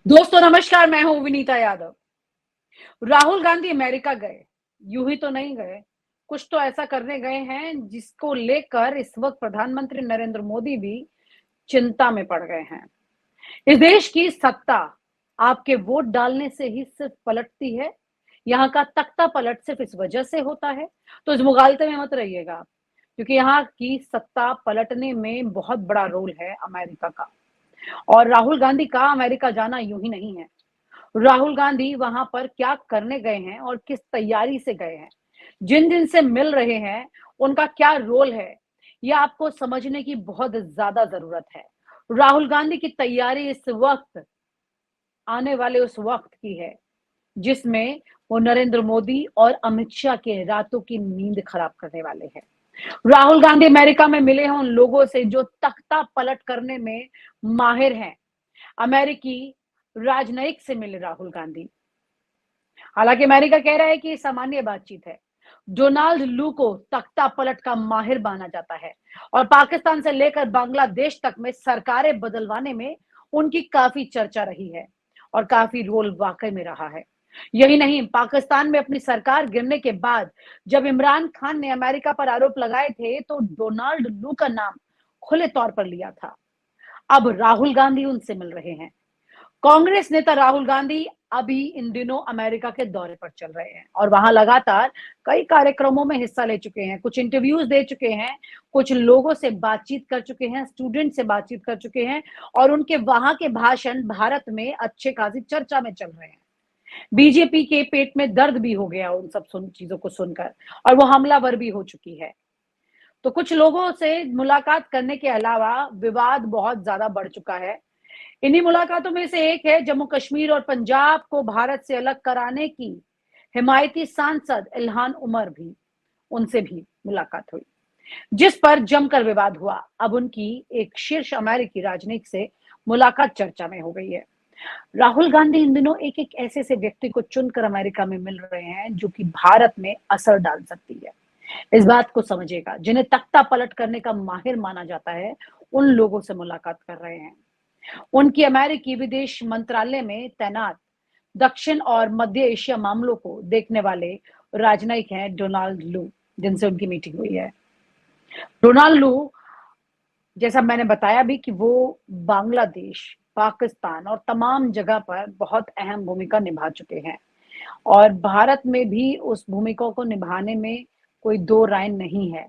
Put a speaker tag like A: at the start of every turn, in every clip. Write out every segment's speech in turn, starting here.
A: दोस्तों नमस्कार, मैं हूं विनीता यादव। राहुल गांधी अमेरिका गए, यूं ही तो नहीं गए। कुछ तो ऐसा करने गए हैं जिसको लेकर इस वक्त प्रधानमंत्री नरेंद्र मोदी भी चिंता में पड़ गए हैं। इस देश की सत्ता आपके वोट डालने से ही सिर्फ पलटती है। यहाँ का तख्ता पलट सिर्फ इस वजह से होता है। तो इस मुगालते में मत रहिएगा आप, क्योंकि यहाँ की सत्ता पलटने में बहुत बड़ा रोल है अमेरिका का। और राहुल गांधी का अमेरिका जाना यूं ही नहीं है। राहुल गांधी वहां पर क्या करने गए हैं और किस तैयारी से गए हैं, जिन जिन से मिल रहे हैं, उनका क्या रोल है, यह आपको समझने की बहुत ज्यादा जरूरत है। राहुल गांधी की तैयारी इस वक्त आने वाले उस वक्त की है जिसमें वो नरेंद्र मोदी और अमित शाह के रातों की नींद खराब करने वाले हैं। राहुल गांधी अमेरिका में मिले हैं उन लोगों से जो तख्ता पलट करने में माहिर हैं। अमेरिकी राजनयिक से मिले राहुल गांधी। हालांकि अमेरिका कह रहा है कि सामान्य बातचीत है। डोनाल्ड लू को तख्ता पलट का माहिर माना जाता है और पाकिस्तान से लेकर बांग्लादेश तक में सरकारें बदलवाने में उनकी काफी चर्चा रही है और काफी रोल वाकई में रहा है। यही नहीं, पाकिस्तान में अपनी सरकार गिरने के बाद जब इमरान खान ने अमेरिका पर आरोप लगाए थे तो डोनाल्ड लू का नाम खुले तौर पर लिया था। अब राहुल गांधी उनसे मिल रहे हैं। कांग्रेस नेता राहुल गांधी अभी इन दिनों अमेरिका के दौरे पर चल रहे हैं और वहां लगातार कई कार्यक्रमों में हिस्सा ले चुके हैं, कुछ इंटरव्यूज दे चुके हैं, कुछ लोगों से बातचीत कर चुके हैं, स्टूडेंट से बातचीत कर चुके हैं और उनके वहां के भाषण भारत में अच्छे खासी चर्चा में चल रहे हैं। बीजेपी के पेट में दर्द भी हो गया उन सब चीजों को सुनकर और वो हमलावर भी हो चुकी है। तो कुछ लोगों से मुलाकात करने के अलावा विवाद बहुत ज्यादा बढ़ चुका है। इन्हीं मुलाकातों में से एक है जम्मू कश्मीर और पंजाब को भारत से अलग कराने की हिमायती सांसद इल्हान उमर भी, उनसे भी मुलाकात हुई, जिस पर जमकर विवाद हुआ। अब उनकी एक शीर्ष अमेरिकी राजनयिक से मुलाकात चर्चा में हो गई है। राहुल गांधी इन दिनों एक एक ऐसे से व्यक्ति को चुनकर अमेरिका में मिल रहे हैं जो कि भारत में असर डाल सकती है। इस बात को समझिएगा, जिन्हें तख्ता पलट करने का माहिर माना जाता है उन लोगों से मुलाकात कर रहे हैं। उनकी अमेरिकी विदेश मंत्रालय में तैनात दक्षिण और मध्य एशिया मामलों को देखने वाले राजनयिक हैं डोनाल्ड लू, जिनसे उनकी मीटिंग हुई है। डोनाल्ड लू, जैसा मैंने बताया भी कि वो बांग्लादेश, पाकिस्तान और तमाम जगह पर बहुत अहम भूमिका निभा चुके हैं और भारत में भी उस भूमिका को निभाने में कोई दो राय नहीं है।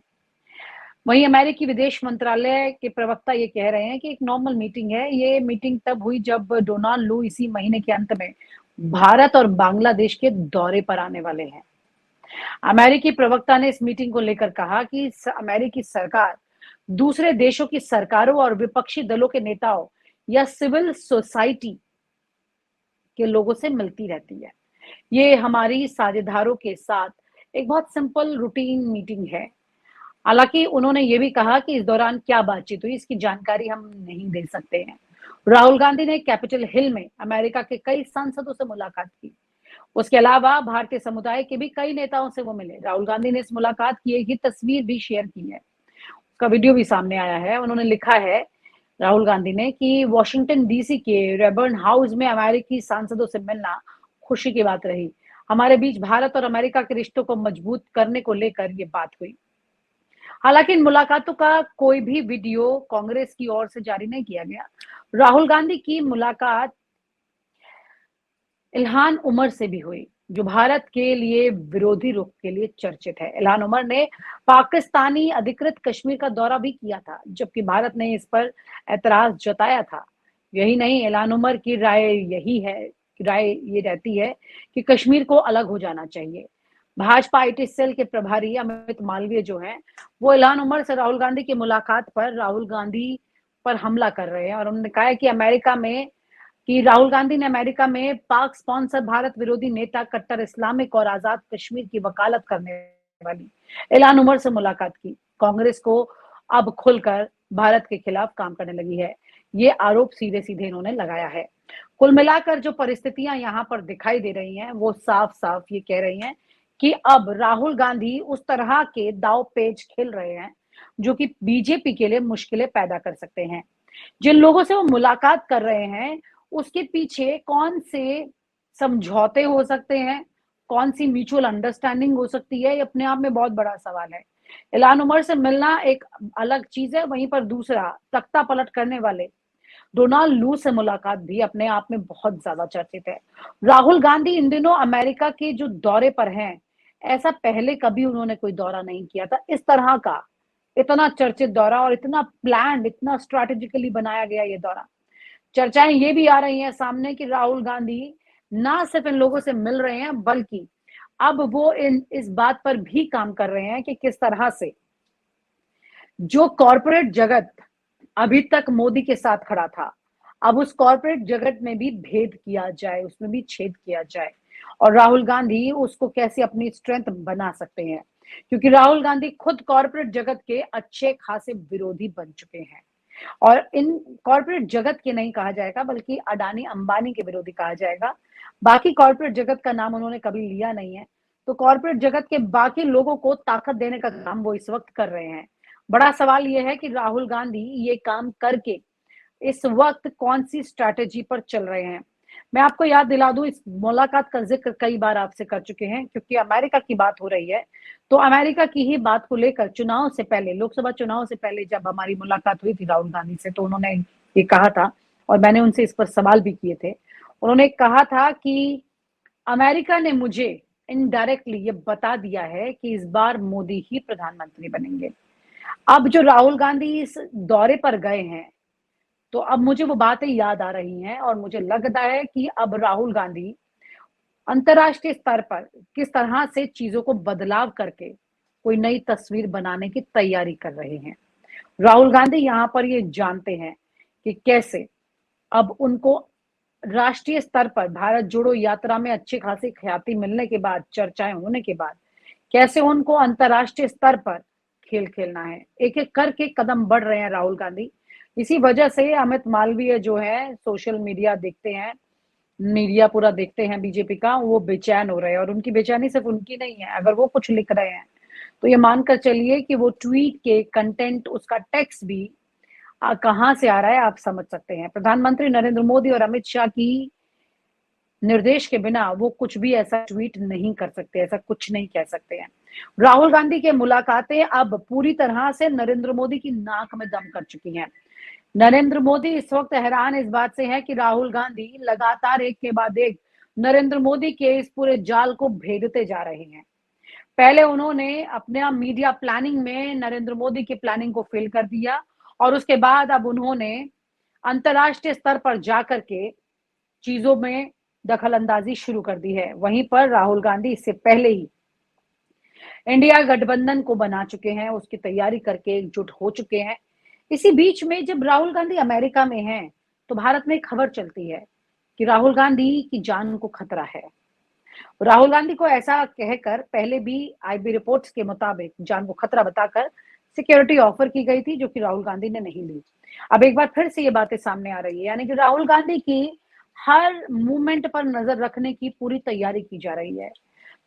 A: वहीं अमेरिकी विदेश मंत्रालय के प्रवक्ता ये कह रहे हैं कि एक नॉर्मल मीटिंग है। ये मीटिंग तब हुई जब डोनाल्ड लू इसी महीने के अंत में भारत और बांग्लादेश के दौरे पर आने वाले हैं। अमेरिकी प्रवक्ता ने इस मीटिंग को लेकर कहा कि अमेरिकी सरकार दूसरे देशों की सरकारों और विपक्षी दलों के नेताओं या सिविल सोसाइटी के लोगों से मिलती रहती है। ये हमारी साझेदारों के साथ एक बहुत सिंपल रूटीन मीटिंग है। हालांकि उन्होंने ये भी कहा कि इस दौरान क्या बातचीत हुई इसकी जानकारी हम नहीं दे सकते हैं। राहुल गांधी ने कैपिटल हिल में अमेरिका के कई सांसदों से मुलाकात की। उसके अलावा भारतीय समुदाय के भी कई नेताओं से वो मिले। राहुल गांधी ने इस मुलाकात की एक ही तस्वीर भी शेयर की है, उसका वीडियो भी सामने आया है। उन्होंने लिखा है, राहुल गांधी ने, कि वॉशिंगटन डीसी के रेबर्न हाउस में अमेरिकी सांसदों से मिलना खुशी की बात रही। हमारे बीच भारत और अमेरिका के रिश्तों को मजबूत करने को लेकर ये बात हुई। हालांकि इन मुलाकातों का कोई भी वीडियो कांग्रेस की ओर से जारी नहीं किया गया। राहुल गांधी की मुलाकात इल्हान उमर से भी हुई, जो भारत के लिए विरोधी रुख के लिए चर्चित है। इल्हान उमर ने पाकिस्तानी अधिकृत कश्मीर का दौरा भी किया था, जबकि भारत ने इस पर ऐतराज जताया था। यही नहीं, इल्हान उमर की राय ये रहती है कि कश्मीर को अलग हो जाना चाहिए। भाजपा आईटी सेल के प्रभारी अमित मालवीय जो हैं, वो इल्हान उमर से राहुल गांधी की मुलाकात पर राहुल गांधी पर हमला कर रहे हैं और उन्होंने कहा है कि राहुल गांधी ने अमेरिका में पाक स्पॉन्सर भारत विरोधी नेता, कट्टर इस्लामिक और आजाद कश्मीर की वकालत करने वाली इल्हान उमर से मुलाकात की। कांग्रेस को अब खुलकर भारत के खिलाफ काम करने लगी है, ये आरोप सीधे सीधे इन्होंने लगाया है। कुल मिलाकर जो परिस्थितियां यहाँ पर दिखाई दे रही हैं वो साफ साफ ये कह रही हैं कि अब राहुल गांधी उस तरह के दाव पेच खेल रहे हैं जो कि बीजेपी के लिए मुश्किलें पैदा कर सकते हैं। जिन लोगों से वो मुलाकात कर रहे हैं उसके पीछे कौन से समझौते हो सकते हैं, कौन सी म्यूचुअल अंडरस्टैंडिंग हो सकती है, ये अपने आप में बहुत बड़ा सवाल है। इल्हान उमर से मिलना एक अलग चीज़ है, वहीं पर दूसरा तख्ता पलट करने वाले डोनाल्ड लू से मुलाकात भी अपने आप में बहुत ज़्यादा चर्चित है। राहुल गांधी इन दिनों अमेरिका के जो दौरे पर हैं, ऐसा पहले कभी उन्होंने कोई दौरा नहीं किया था। इस तरह का इतना चर्चित दौरा और इतना प्लान्ड, इतना स्ट्रैटेजिकली बनाया गया ये दौरा। चर्चाएं ये भी आ रही हैं सामने कि राहुल गांधी ना सिर्फ इन लोगों से मिल रहे हैं, बल्कि अब वो इस बात पर भी काम कर रहे हैं कि किस तरह से जो कॉरपोरेट जगत अभी तक मोदी के साथ खड़ा था, अब उस कॉरपोरेट जगत में भी भेद किया जाए, उसमें भी छेद किया जाए और राहुल गांधी उसको कैसे अपनी स्ट्रेंथ बना सकते हैं, क्योंकि राहुल गांधी खुद कॉरपोरेट जगत के अच्छे खासे विरोधी बन चुके हैं। और इन कॉरपोरेट जगत के नहीं कहा जाएगा, बल्कि अडानी अंबानी के विरोधी कहा जाएगा। बाकी कॉरपोरेट जगत का नाम उन्होंने कभी लिया नहीं है। तो कॉरपोरेट जगत के बाकी लोगों को ताकत देने का काम वो इस वक्त कर रहे हैं। बड़ा सवाल ये है कि राहुल गांधी ये काम करके इस वक्त कौन सी स्ट्रैटेजी पर चल रहे हैं। मैं आपको याद दिला दूं, इस मुलाकात का जिक्र कई बार आपसे कर चुके हैं, क्योंकि अमेरिका की बात हो रही है। तो अमेरिका की ही बात को लेकर चुनाव से पहले, लोकसभा चुनाव से पहले जब हमारी मुलाकात हुई थी राहुल गांधी से, तो उन्होंने ये कहा था और मैंने उनसे इस पर सवाल भी किए थे। उन्होंने कहा था कि अमेरिका ने मुझे इनडायरेक्टली ये बता दिया है कि इस बार मोदी ही प्रधानमंत्री बनेंगे। अब जो राहुल गांधी इस दौरे पर गए हैं, तो अब मुझे वो बातें याद आ रही हैं और मुझे लगता है कि अब राहुल गांधी अंतर्राष्ट्रीय स्तर पर किस तरह से चीजों को बदलाव करके कोई नई तस्वीर बनाने की तैयारी कर रहे हैं। राहुल गांधी यहाँ पर ये जानते हैं कि कैसे अब उनको राष्ट्रीय स्तर पर भारत जोड़ो यात्रा में अच्छी खासी ख्याति मिलने के बाद, चर्चाएं होने के बाद, कैसे उनको अंतर्राष्ट्रीय स्तर पर खेल खेलना है। एक एक करके कदम बढ़ रहे हैं राहुल गांधी। इसी वजह से अमित मालवीय जो है, सोशल मीडिया देखते हैं, मीडिया पूरा देखते हैं बीजेपी का, वो बेचैन हो रहे हैं। और उनकी बेचैनी सिर्फ उनकी नहीं है, अगर वो कुछ लिख रहे हैं तो ये मानकर चलिए कि वो ट्वीट के कंटेंट, उसका टेक्स्ट भी कहाँ से आ रहा है आप समझ सकते हैं। प्रधानमंत्री नरेंद्र मोदी और अमित शाह की निर्देश के बिना वो कुछ भी ऐसा ट्वीट नहीं कर सकते, ऐसा कुछ नहीं कह सकते हैं। राहुल गांधी के मुलाकातें अब पूरी तरह से नरेंद्र मोदी की नाक में दम कर चुकी हैं। नरेंद्र मोदी इस वक्त हैरान इस बात से है कि राहुल गांधी लगातार एक के बाद एक नरेंद्र मोदी के इस पूरे जाल को भेदते जा रहे हैं। पहले उन्होंने अपने मीडिया प्लानिंग में नरेंद्र मोदी की प्लानिंग को फेल कर दिया और उसके बाद अब उन्होंने अंतर्राष्ट्रीय स्तर पर जाकर के चीजों में दखल अंदाजी शुरू कर दी है। वहीं पर राहुल गांधी इससे पहले ही इंडिया गठबंधन को बना चुके हैं, उसकी तैयारी करके एकजुट हो चुके हैं। इसी बीच में जब राहुल गांधी अमेरिका में हैं, तो भारत में खबर चलती है कि राहुल गांधी की जान को खतरा है। राहुल गांधी को ऐसा कहकर पहले भी आईबी रिपोर्ट्स के मुताबिक जान को खतरा बताकर सिक्योरिटी ऑफर की गई थी, जो कि राहुल गांधी ने नहीं ली। अब एक बार फिर से ये बातें सामने आ रही है, यानी कि राहुल गांधी की हर मूवमेंट पर नजर रखने की पूरी तैयारी की जा रही है।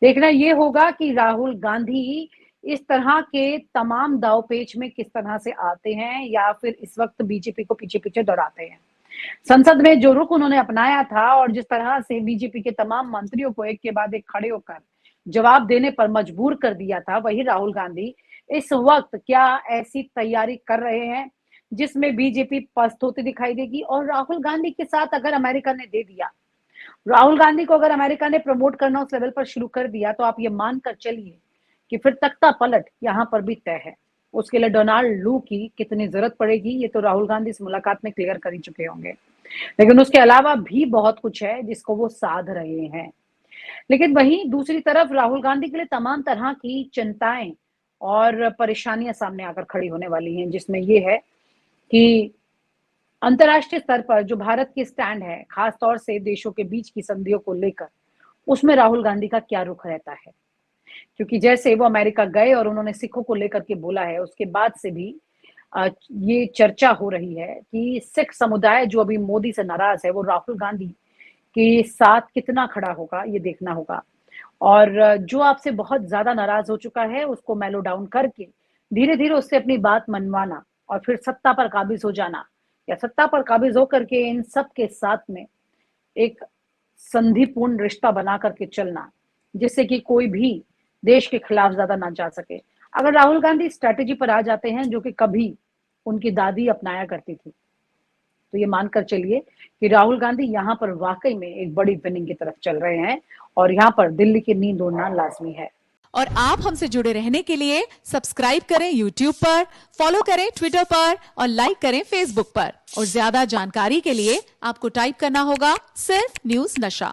A: देखना ये होगा कि राहुल गांधी इस तरह के तमाम दांवपेच में किस तरह से आते हैं, या फिर इस वक्त बीजेपी को पीछे पीछे दौड़ाते हैं। संसद में जो रुख उन्होंने अपनाया था और जिस तरह से बीजेपी के तमाम मंत्रियों को एक के बाद एक खड़े होकर जवाब देने पर मजबूर कर दिया था, वही राहुल गांधी इस वक्त क्या ऐसी तैयारी कर रहे हैं जिसमें बीजेपी पस्त होती दिखाई देगी। और राहुल गांधी के साथ अगर अमेरिका ने दे दिया, राहुल गांधी को अगर अमेरिका ने प्रमोट करना उस लेवल पर शुरू कर दिया, तो आप ये मानकर चलिए कि फिर तख्ता पलट यहाँ पर भी तय है। उसके लिए डोनाल्ड लू की कितनी जरूरत पड़ेगी, ये तो राहुल गांधी इस मुलाकात में क्लियर कर ही चुके होंगे। लेकिन उसके अलावा भी बहुत कुछ है जिसको वो साध रहे हैं। लेकिन वहीं दूसरी तरफ राहुल गांधी के लिए तमाम तरह की चिंताएं और परेशानियां सामने आकर खड़ी होने वाली हैं, जिसमें ये है कि अंतर्राष्ट्रीय स्तर पर जो भारत की स्टैंड है, खासतौर से देशों के बीच की संधियों को लेकर, उसमें राहुल गांधी का क्या रुख रहता है। क्योंकि जैसे वो अमेरिका गए और उन्होंने सिखों को लेकर के बोला है, उसके बाद से भी ये चर्चा हो रही है कि सिख समुदाय जो अभी मोदी से नाराज है, वो राहुल गांधी के साथ कितना खड़ा होगा, ये देखना होगा। और जो आपसे बहुत ज्यादा नाराज हो चुका है, उसको मेलो डाउन करके धीरे धीरे उससे अपनी बात मनवाना और फिर सत्ता पर काबिज हो जाना, या सत्ता पर काबिज होकर के इन सब के साथ में एक संधिपूर्ण रिश्ता बना करके चलना, जिससे कि कोई भी देश के खिलाफ ज्यादा ना जा सके। अगर राहुल गांधी स्ट्रैटेजी पर आ जाते हैं जो कि कभी उनकी दादी अपनाया करती थी, तो ये मानकर चलिए कि राहुल गांधी यहाँ पर वाकई में एक बड़ी विनिंग की तरफ चल रहे हैं और यहाँ पर दिल्ली की नींद उड़ना लाजमी है।
B: और आप हमसे जुड़े रहने के लिए सब्सक्राइब करें YouTube पर, फॉलो करें ट्विटर पर और लाइक करें Facebook पर। और ज्यादा जानकारी के लिए आपको टाइप करना होगा सिर्फ न्यूज नशा।